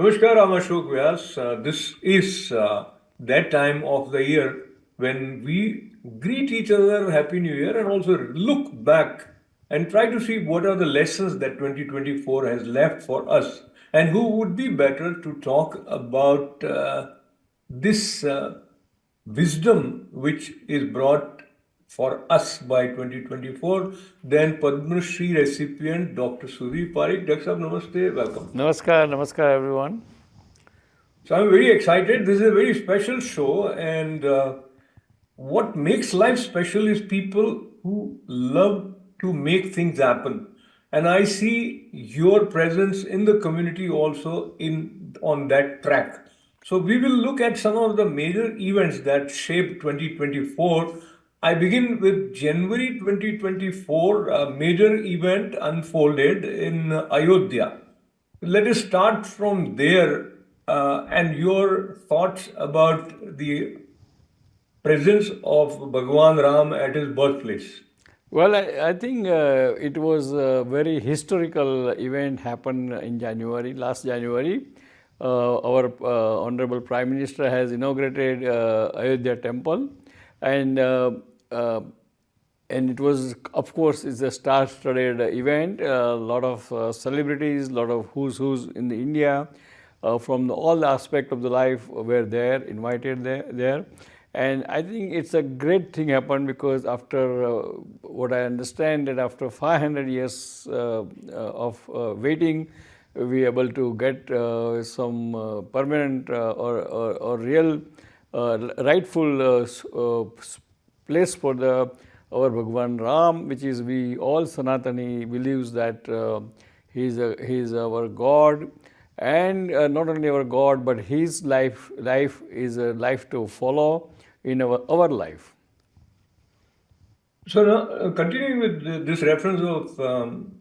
Namaskar, I'm Ashok Vyas. This is that time of the year when we greet each other Happy New Year and also look back and try to see what are the lessons that 2024 has left for us. And who would be better to talk about this wisdom which is brought for us by 2024 than Padma Shri Recipient Dr. Sudhir Parikh. Dr. Sahab, namaste, welcome. Namaskar everyone. So I'm very excited. This is a very special show, and what makes life special is people who love to make things happen. And I see your presence in the community also in on that track. So we will look at some of the major events that shaped 2024. I begin with January 2024, a major event unfolded in Ayodhya. Let us start from there and your thoughts about the presence of Bhagwan Ram at his birthplace. Well, I think it was a very historical event happened in January, last January. Our Honorable Prime Minister has inaugurated Ayodhya Temple, and it was, of course, it's a star-studded event. A lot of celebrities, a lot of who's in the India, from all the aspect of the life were there, invited there. And I think it's a great thing happened because after what I understand that after 500 years of waiting, we able to get some permanent or real rightful place for our Bhagwan Ram, which is we all Sanatani believes that he is our God. And not only our God, but his life is a life to follow in our life. So now, continuing with this reference of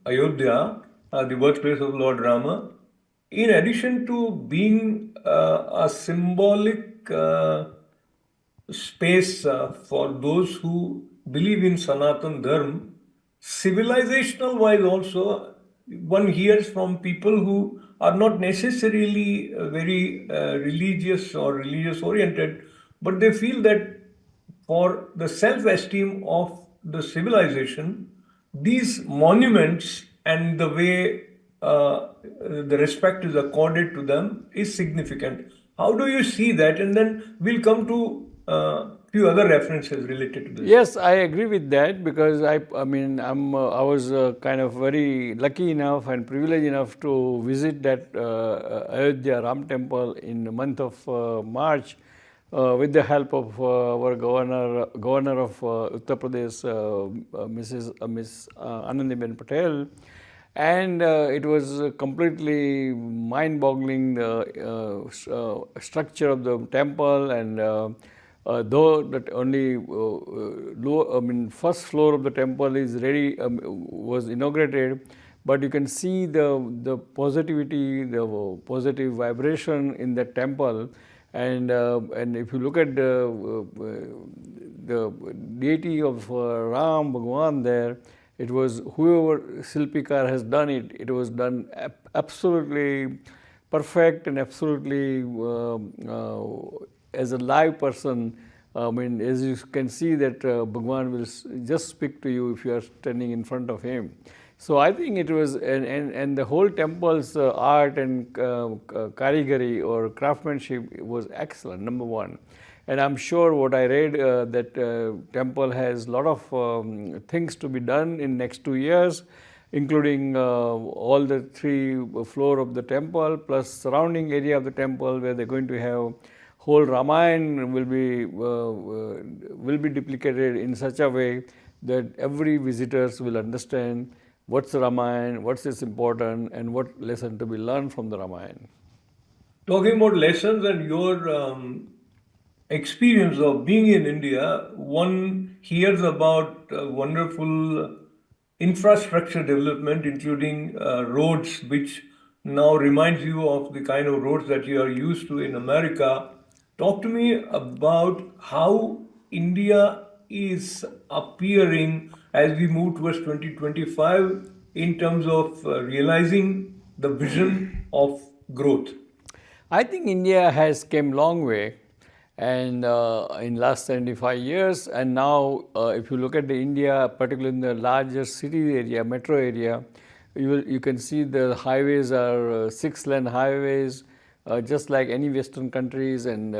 Ayodhya, the birthplace of Lord Rama, in addition to being a symbolic space for those who believe in Sanatan Dharma, civilizational wise also, one hears from people who are not necessarily very religious or religious oriented, but they feel that for the self-esteem of the civilization, these monuments and the way the respect is accorded to them is significant. How do you see that? And then we'll come to few other references related to this. Yes, I agree with that because I was kind of very lucky enough and privileged enough to visit that Ayodhya Ram Temple in the month of March with the help of our governor of Uttar Pradesh, Miss Anandiben Patel. And it was completely mind-boggling the structure of the temple, and though that only first floor of the temple is ready, was inaugurated, but you can see the positivity, the positive vibration in the temple, and if you look at the deity of Ram Bhagwan there. It was whoever Silpikar has done it, it was done absolutely perfect and absolutely as a live person. As you can see that Bhagwan will just speak to you if you are standing in front of him. So I think it was, and the whole temple's art and karigari or craftsmanship was excellent, number one. And I'm sure what I read that temple has a lot of things to be done in next 2 years, including all the 3 floor of the temple plus surrounding area of the temple where they're going to have whole Ramayana will be duplicated in such a way that every visitors will understand what's the Ramayana, what's its important, and what lesson to be learned from the Ramayana. Talking about lessons and your experience of being in India, one hears about wonderful infrastructure development, including roads, which now reminds you of the kind of roads that you are used to in America. Talk to me about how India is appearing as we move towards 2025 in terms of realizing the vision of growth. I think India has came long way, and in last 75 years, and now if you look at the India, particularly in the larger city area, metro area, you can see the highways are 6-lane highways, just like any Western countries, and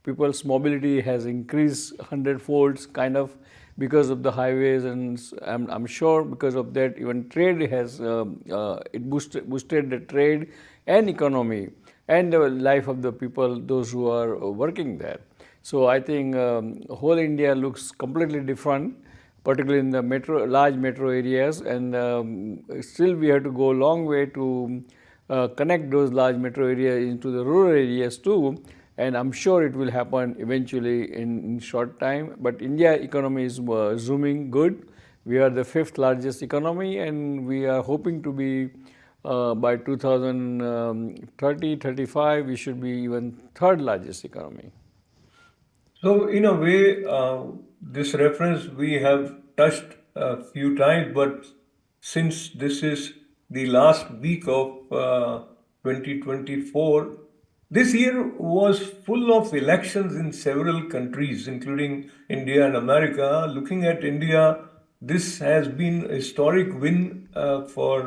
people's mobility has increased 100-folds, kind of, because of the highways, and I'm sure because of that even trade has it boosted the trade and economy and the life of the people, those who are working there. So I think whole India looks completely different, particularly in the large metro areas, and still we have to go a long way to connect those large metro areas into the rural areas too, and I'm sure it will happen eventually in short time. But India economy is zooming good. We are the 5th largest economy, and we are hoping to be by 2030-35 we should be even 3rd largest economy. So, in a way, this reference we have touched a few times, but since this is the last week of 2024, this year was full of elections in several countries, including India and America. Looking at India, this has been a historic win for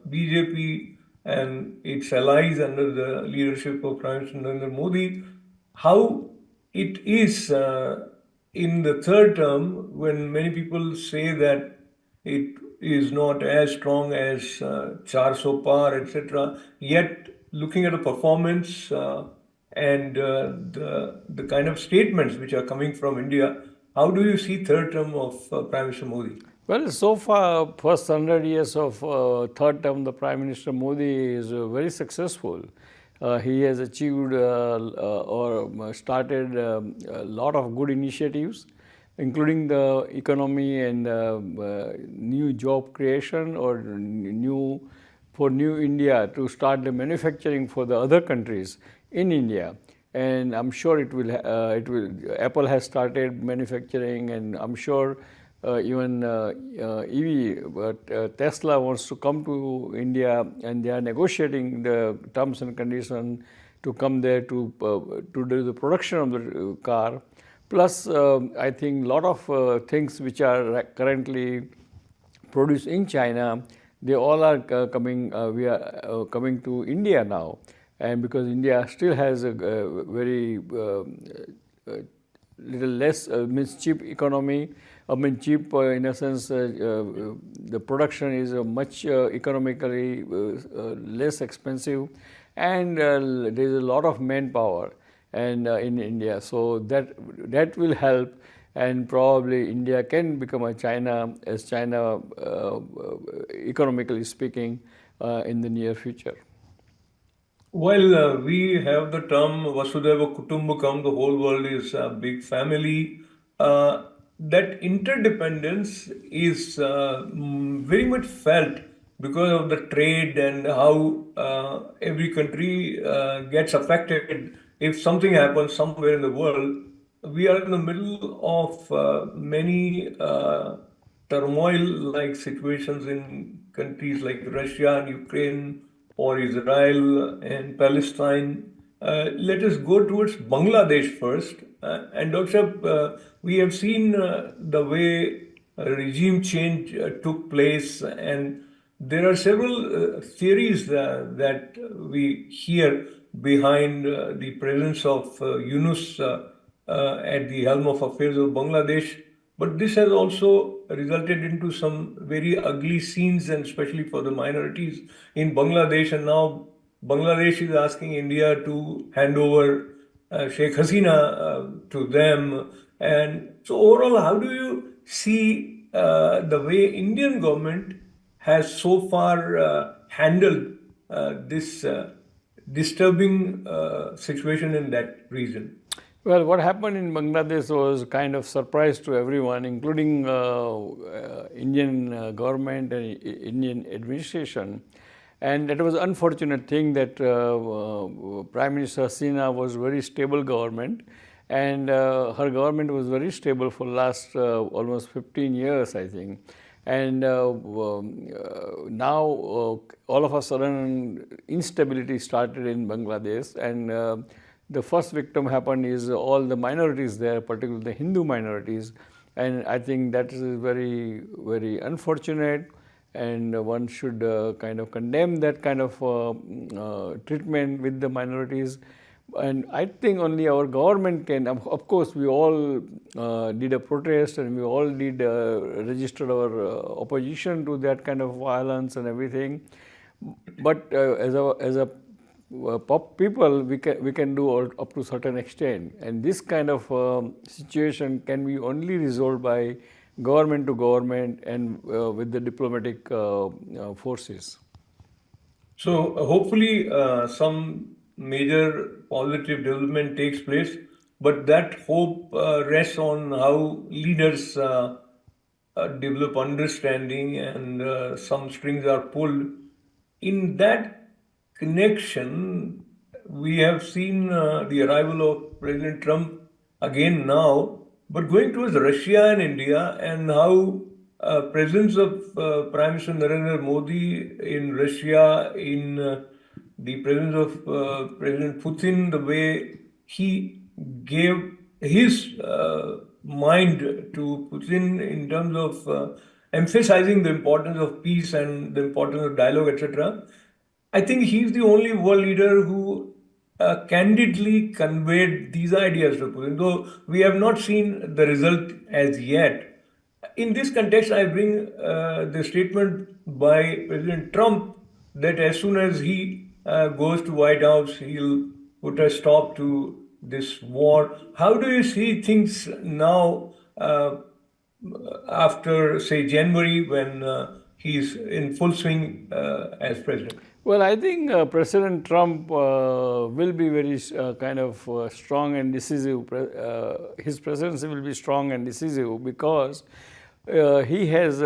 BJP and its allies under the leadership of Prime Minister Narendra Modi. How it is in the third term, when many people say that it is not as strong as Char So Par, etc. Yet, looking at the performance and the kind of statements which are coming from India, how do you see third term of Prime Minister Modi? Well, so far, first 100 years of third term, the Prime Minister Modi is very successful. He has achieved or started a lot of good initiatives, including the economy and new job creation, or new India to start the manufacturing for the other countries in India. And I'm sure it will. Apple has started manufacturing, and I'm sure even EV, but Tesla wants to come to India, and they are negotiating the terms and conditions to come there to do the production of the car. Plus, I think a lot of things which are currently produced in China, they all are coming. We are coming to India now, and because India still has a very little less means cheap economy. I mean cheap in a sense, the production is much economically less expensive, and there is a lot of manpower and in India. So that will help, and probably India can become a China, as China economically speaking, in the near future. Well, we have the term Vasudhaiva Kutumbakam, the whole world is a big family. That interdependence is very much felt because of the trade and how every country gets affected. If something happens somewhere in the world, we are in the middle of many turmoil-like situations in countries like Russia and Ukraine, or Israel and Palestine. Let us go towards Bangladesh first. And Dr. Shah, we have seen the way regime change took place, and there are several theories that we hear behind the presence of Yunus at the helm of affairs of Bangladesh. But this has also resulted into some very ugly scenes, and especially for the minorities in Bangladesh. And now Bangladesh is asking India to hand over Sheikh Hasina to them. And so overall, how do you see the way Indian government has so far handled this disturbing situation in that region? Well, what happened in Bangladesh was kind of surprise to everyone, including Indian government and Indian administration. And it was an unfortunate thing that Prime Minister Hasina was very stable government, and her government was very stable for last almost 15 years, I think. And now all of a sudden instability started in Bangladesh, and the first victim happened is all the minorities there, particularly the Hindu minorities, and I think that is very, very unfortunate, and one should kind of condemn that kind of treatment with the minorities. And I think only our government can, of course, we all did a protest, and we all did registered our opposition to that kind of violence and everything. But as a people, we can do all, up to certain extent, and this kind of situation can be only resolved by government to government and with the diplomatic forces. So hopefully some major positive development takes place, but that hope rests on how leaders develop understanding and some strings are pulled. In that connection, we have seen the arrival of President Trump again now, but going towards Russia and India, and how presence of Prime Minister Narendra Modi in Russia, in the presence of President Putin, the way he gave his mind to Putin in terms of emphasizing the importance of peace and the importance of dialogue, etc. I think he's the only world leader who candidly conveyed these ideas to Putin, though we have not seen the result as yet. In this context, I bring the statement by President Trump that as soon as he goes to White House, he'll put a stop to this war. How do you see things now after, say, January, when he's in full swing as president? Well, I think President Trump will be very kind of strong and decisive. His presidency will be strong and decisive because he has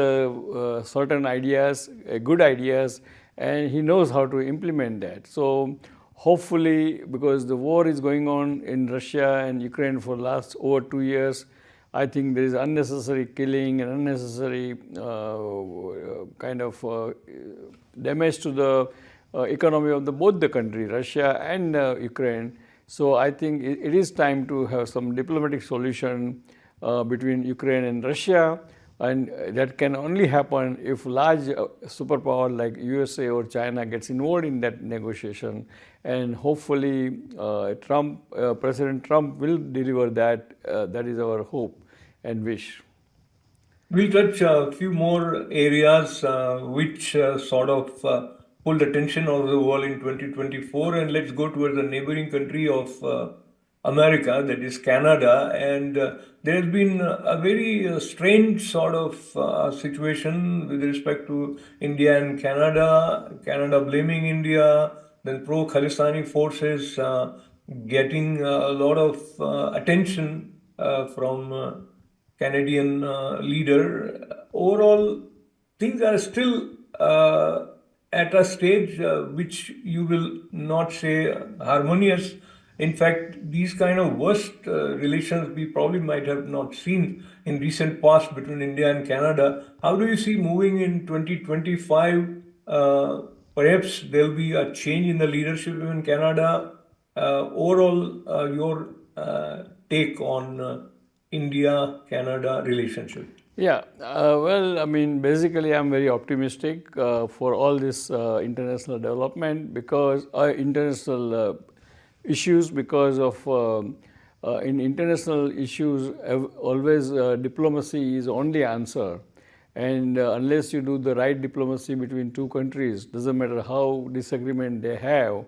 certain ideas, good ideas, and he knows how to implement that. So hopefully, because the war is going on in Russia and Ukraine for last over 2 years, I think there is unnecessary killing and unnecessary kind of damage to the economy of both the country, Russia and Ukraine. So I think it is time to have some diplomatic solution between Ukraine and Russia, and that can only happen if large superpower like USA or China gets involved in that negotiation. And hopefully, President Trump will deliver that. That is our hope and wish. We'll touch a few more areas which sort of pulled attention of the world in 2024, and let's go towards the neighboring country of America, that is Canada. And there has been a very strange sort of situation with respect to India and Canada, Canada blaming India, then pro-Khalistani forces getting a lot of attention from Canadian leader. Overall, things are still at a stage which you will not say harmonious. In fact, these kind of worst relations we probably might have not seen in recent past between India and Canada. How do you see moving in 2025? Perhaps there will be a change in the leadership in Canada. Overall, your take on India-Canada relationship? Yeah, well, I mean, basically, I'm very optimistic for all this international development because international issues, because of in international issues, always diplomacy is only answer, and unless you do the right diplomacy between two countries, doesn't matter how disagreement they have.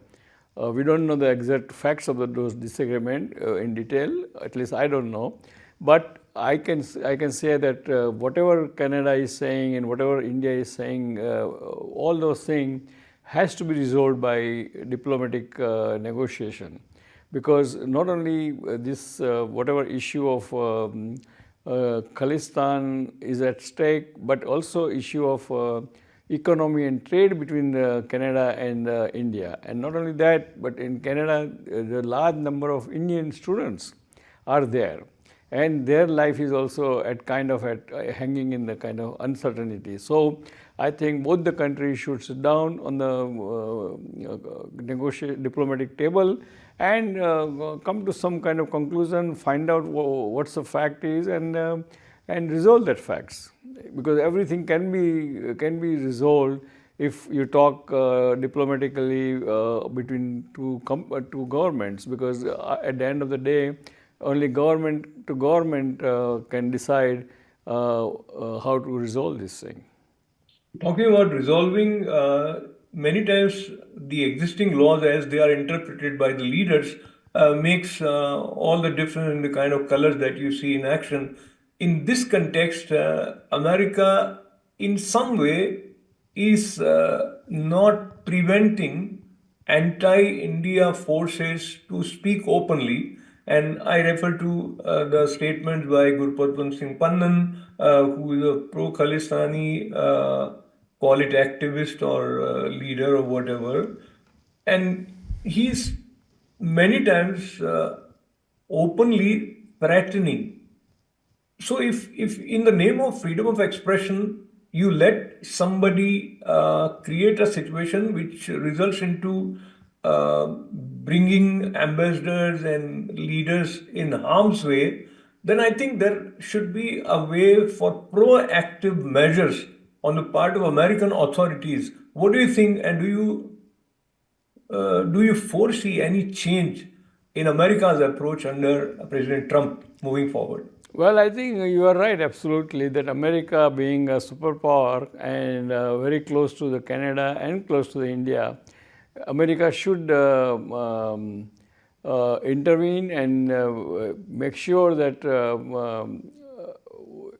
We don't know the exact facts of those disagreement in detail. At least I don't know. But I can say that whatever Canada is saying and whatever India is saying, all those things has to be resolved by diplomatic negotiation, because not only this whatever issue of Khalistan is at stake, but also issue of economy and trade between Canada and India. And not only that, but in Canada, the large number of Indian students are there. and their life is also hanging in the kind of uncertainty. So I think both the countries should sit down on the diplomatic table and come to some kind of conclusion, find out what's the fact is, and resolve that facts, because everything can be resolved if you talk diplomatically between two governments, because at the end of the day, only government to government can decide how to resolve this thing. Talking about resolving, many times the existing laws as they are interpreted by the leaders makes all the difference in the kind of colors that you see in action. In this context, America in some way is not preventing anti-India forces to speak openly. And I refer to the statements by Gurpatwant Singh Pannan, who is a pro-Khalistani, call it activist or leader or whatever. And he's many times openly threatening. So if in the name of freedom of expression, you let somebody create a situation which results into bringing ambassadors and leaders in harm's way, then I think there should be a way for proactive measures on the part of American authorities. What do you think, and do you foresee any change in America's approach under President Trump moving forward? Well, I think you are right, absolutely, that America being a superpower and very close to the Canada and close to the India, America should intervene and make sure that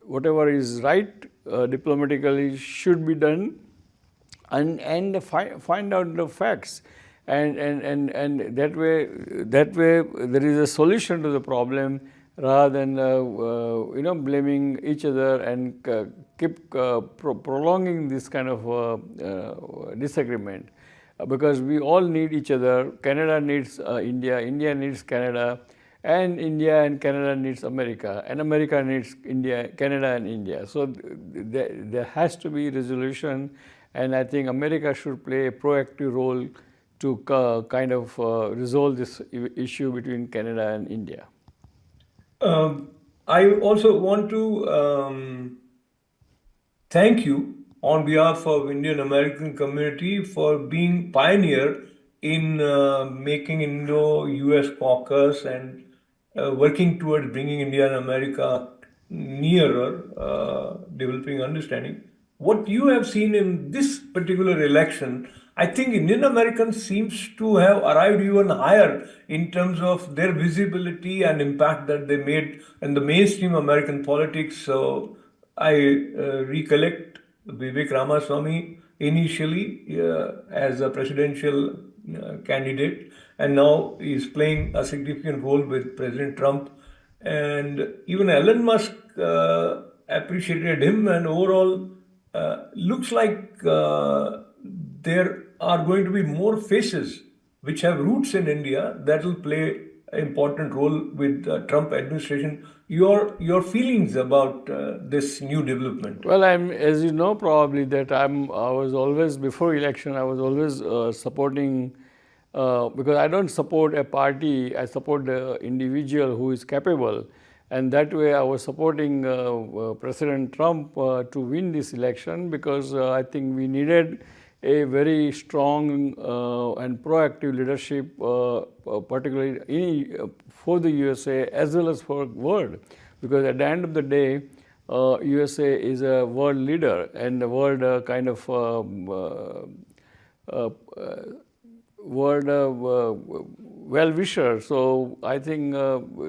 whatever is right diplomatically should be done, and find out the facts, and that way there is a solution to the problem, rather than blaming each other and keep prolonging this kind of disagreement, because we all need each other. Canada needs India, India needs Canada, and India and Canada needs America, and America needs India, Canada and India. So there has to be resolution, and I think America should play a proactive role to kind of resolve this issue between Canada and India. I also want to thank you on behalf of Indian American community for being pioneer in making Indo-US caucus and working towards bringing India and America nearer developing understanding. What you have seen in this particular election, I think Indian Americans seems to have arrived even higher in terms of their visibility and impact that they made in the mainstream American politics. So I recollect Vivek Ramaswamy initially as a presidential candidate, and now he's playing a significant role with President Trump. And even Elon Musk appreciated him, and overall looks like there are going to be more faces which have roots in India that will play an important role with Trump administration. Your feelings about this new development? Well, as you know, probably that I was always, before election, I was always supporting, because I don't support a party, I support the individual who is capable. And that way I was supporting President Trump to win this election, because I think we needed a very strong and proactive leadership, particularly for the USA as well as for the world. Because at the end of the day, USA is a world leader and a world kind of well-wisher. So I think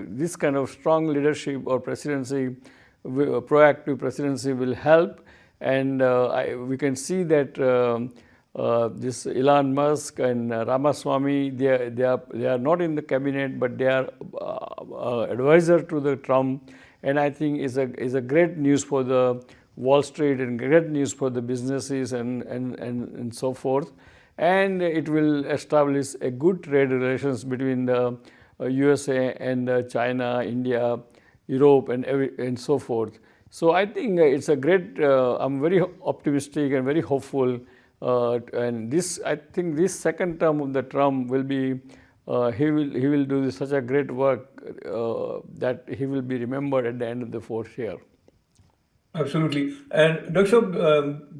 this kind of strong leadership or presidency, proactive presidency, will help. And we can see that this Elon Musk and Ramaswamy, they are not in the cabinet, but they are advisor to the Trump. And I think is a great news for the Wall Street and great news for the businesses and so forth. And it will establish a good trade relations between the USA and China, India, Europe and so forth. So I think it's a great. I'm very optimistic and very hopeful. And this, I think, this second term of the Trump will be. He will do such a great work that he will be remembered at the end of the fourth year. Absolutely. And Dr.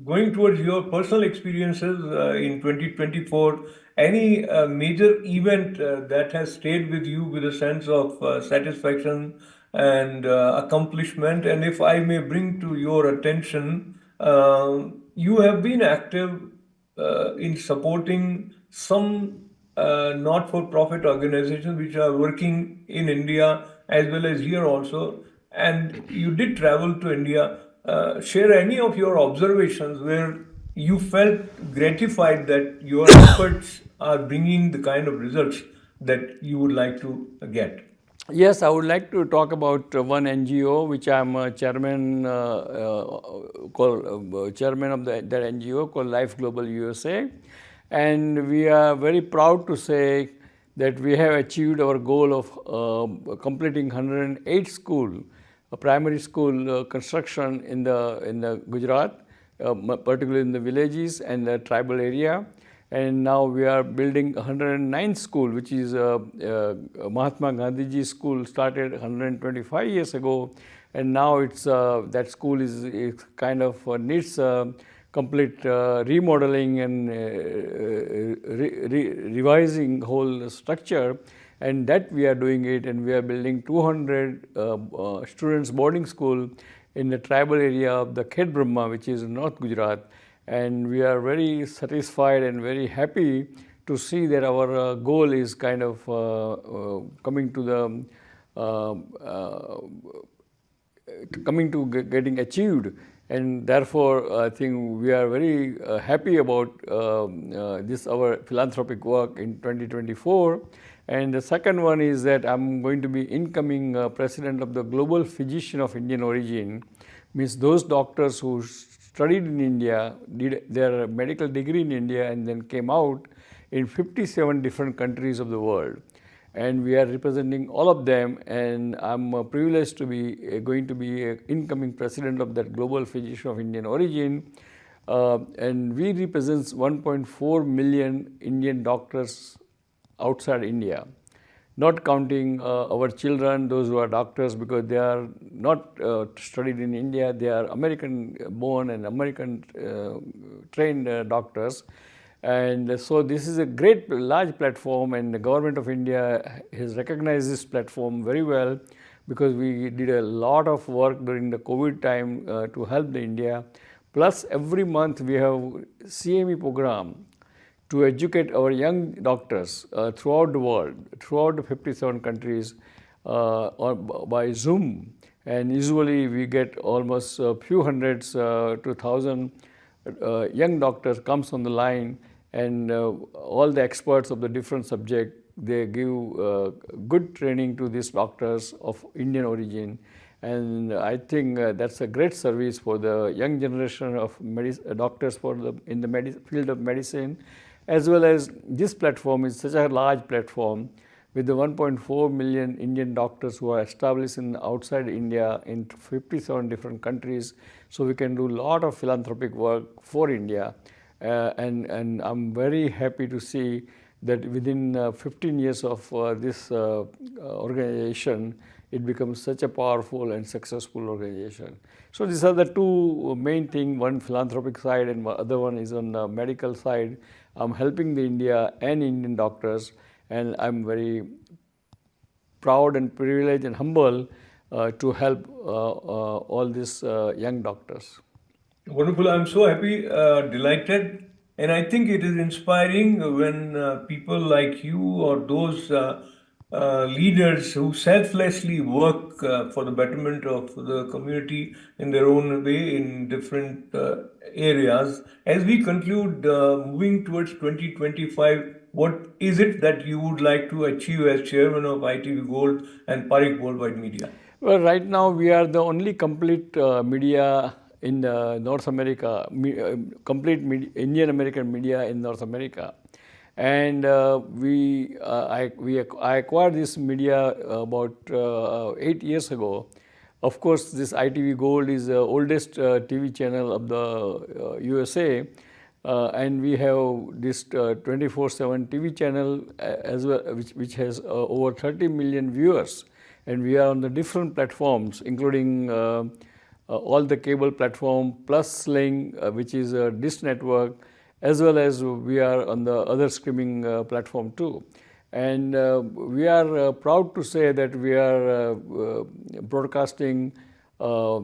Going towards your personal experiences in 2024, any major event that has stayed with you with a sense of satisfaction and accomplishment? And if I may bring to your attention, you have been active in supporting some not-for-profit organizations which are working in India as well as here also. And you did travel to India. Share any of your observations where you felt gratified that your efforts are bringing the kind of results that you would like to get. Yes, I would like to talk about one NGO which I am chairman chairman of that NGO called Life Global USA, and we are very proud to say that we have achieved our goal of completing 108 school, primary school construction in the Gujarat, particularly in the villages and the tribal area. And now we are building 109 school, which is Mahatma Gandhiji school, started 125 years ago, and now it's that school is kind of needs complete remodeling and revising whole structure, and that we are doing it, and we are building 200 students boarding school in the tribal area of the Khet Brahma, which is in North Gujarat. And we are very satisfied and very happy to see that our goal is kind of coming to the getting achieved, and therefore I think we are very happy about this our philanthropic work in 2024. And the second one is that I'm going to be incoming president of the Global Physician of Indian Origin, means those doctors who studied in India, did their medical degree in India, and then came out in 57 different countries of the world. And we are representing all of them, and I'm privileged to be going to be an incoming president of that Global Physician of Indian Origin. And we represent 1.4 million Indian doctors outside India, not counting our children, those who are doctors, because they are not studied in India, they are American born and American trained doctors. And so this is a great large platform, and the government of India has recognized this platform very well, because we did a lot of work during the COVID time to help the India. Plus every month we have CME program to educate our young doctors throughout the world, throughout the 57 countries by Zoom. And usually we get almost a few hundreds to 1,000 young doctors comes on the line, and all the experts of the different subject, they give good training to these doctors of Indian origin. And I think that's a great service for the young generation of doctors in the field of medicine. As well as this platform is such a large platform with the 1.4 million Indian doctors who are established in outside India in 57 different countries. So we can do a lot of philanthropic work for India. And I'm very happy to see that within 15 years of this organization, it becomes such a powerful and successful organization. So these are the two main things, one philanthropic side and the other one is on the medical side. I'm helping the India and Indian doctors, and I'm very proud and privileged and humble to help all these young doctors. Wonderful. I'm so happy, delighted, and I think it is inspiring when people like you or those leaders who selflessly work for the betterment of the community in their own way in different areas. As we conclude, moving towards 2025, what is it that you would like to achieve as chairman of ITV Gold and Parikh Worldwide Media? Well, right now we are the only complete media in North America, complete Indian American media in North America. And I acquired this media about 8 years ago. Of course, this ITV Gold is the oldest TV channel of the USA, and we have this 24/7 TV channel as well, which has over 30 million viewers, and we are on the different platforms, including all the cable platform plus Sling, which is a dish network, as well as we are on the other streaming platform too. And we are proud to say that we are broadcasting our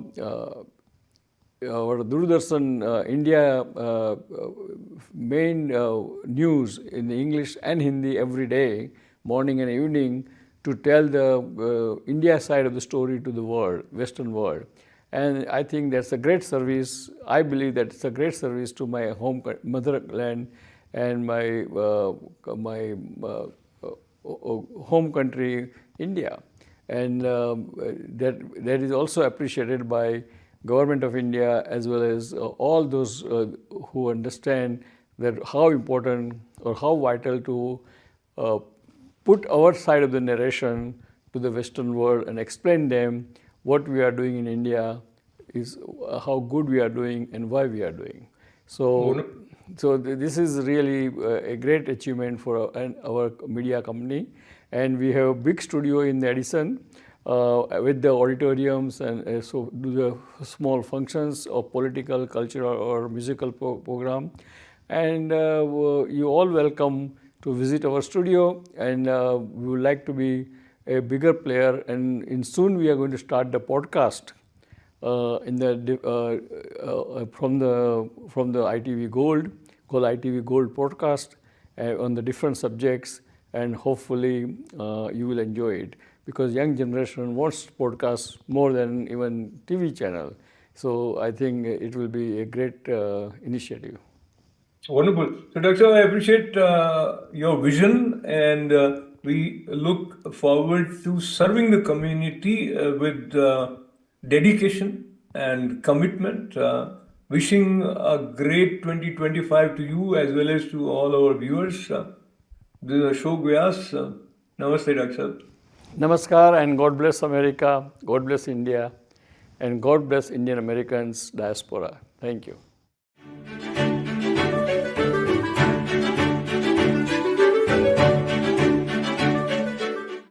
Doordarshan India main news in English and Hindi every day, morning and evening, to tell the India side of the story to the world, Western world. And I think that's a great service. I believe that it's a great service to my motherland and my home country, India. And that is also appreciated by Government of India as well as all those who understand that how important or how vital to put our side of the narration to the Western world and explain them what we are doing in India, is how good we are doing and why we are doing. So, this is really a great achievement for our media company, and we have a big studio in Edison with the auditoriums, and so do the small functions of political, cultural, or musical program. And you all welcome to visit our studio, and we would like to be a bigger player, and soon we are going to start the podcast from the ITV Gold, called ITV Gold Podcast, on the different subjects, and hopefully you will enjoy it, because young generation wants podcasts more than even TV channel. So I think it will be a great initiative. Wonderful. So, Dr. I appreciate your vision, and we look forward to serving the community with dedication and commitment. Wishing a great 2025 to you as well as to all our viewers. This is Ashok Vyas. Namaste, Dr. Namaskar, and God bless America, God bless India, and God bless Indian Americans diaspora. Thank you.